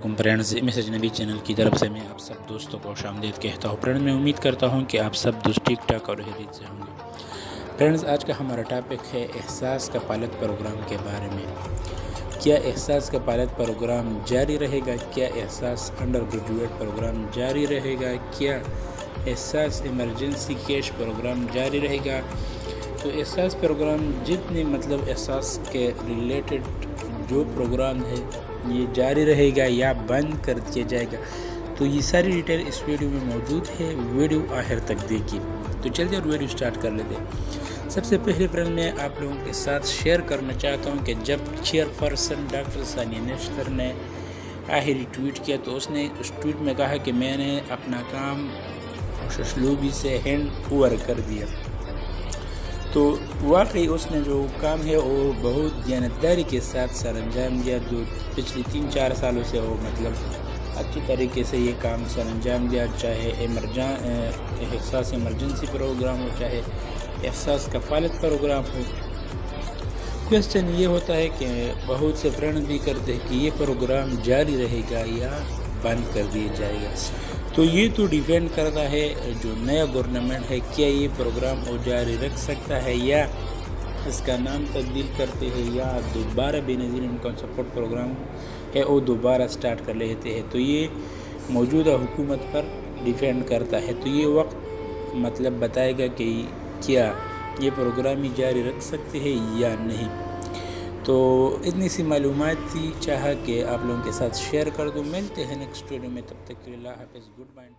Friends message نبی channel کی طرف سے میں آپ سب دوستوں کو خوش آمدید کہتا ہوں۔ فرینڈز میں امید کرتا ہوں کہ آپ سب دوست ٹھیک ٹھاک اور خیریت سے ہوں گے۔ فرینڈز آج کا ہمارا ٹاپک ہے احساس کا پائلٹ پروگرام کے بارے میں۔ کیا احساس کا پائلٹ پروگرام جاری رہے گا؟ کیا احساس انڈر گریجویٹ پروگرام جاری رہے گا؟ کیا احساس ایمرجنسی کیش پروگرام جاری رہے گا؟ تو احساس پروگرام جتنے احساس کے ریلیٹڈ جو پروگرام ہے یہ جاری رہے گا یا بند کر دیا جائے گا، تو یہ ساری ڈیٹیل اس ویڈیو میں موجود ہے، ویڈیو آخر تک دیکھیے۔ تو چلتے اور ویڈیو سٹارٹ کر لیتے ہیں۔ سب سے پہلے فرینڈ میں آپ لوگوں کے ساتھ شیئر کرنا چاہتا ہوں کہ جب چیئر پرسن ڈاکٹر ثانیہ نشتر نے آخری ٹویٹ کیا تو اس نے اس ٹویٹ میں کہا کہ میں نے اپنا کام خوشاسلوبی سے ہینڈ اوور کر دیا۔ تو واقعی اس نے جو کام ہے وہ بہت دیانتداری کے ساتھ سر انجام دیا، جو پچھلی 3-4 سالوں سے وہ اچھی طریقے سے یہ کام سر انجام دیا، چاہے احساس ایمرجنسی پروگرام ہو، چاہے احساس کا پائلٹ پروگرام ہو۔ کویسچن یہ ہوتا ہے کہ بہت سے فرینڈ بھی کرتے ہیں کہ یہ پروگرام جاری رہے گا یا بند کر دیا جائے گا۔ تو یہ تو ڈیپینڈ کرتا ہے جو نیا گورنمنٹ ہے، کیا یہ پروگرام وہ جاری رکھ سکتا ہے یا اس کا نام تبدیل کرتے ہیں یا دوبارہ بے نظیر انکم سپورٹ پروگرام ہے وہ دوبارہ سٹارٹ کر لیتے ہیں۔ تو یہ موجودہ حکومت پر ڈیپینڈ کرتا ہے۔ تو یہ وقت بتائے گا کہ کیا یہ پروگرام ہی جاری رکھ سکتے ہیں یا نہیں۔ تو اتنی سی معلومات تھی، چاہا کہ آپ لوگوں کے ساتھ شیئر کر دوں۔ ملتے ہیں نیکسٹ ویڈیو میں، تب تک کے لیے اللہ حافظ، گڈ بائے۔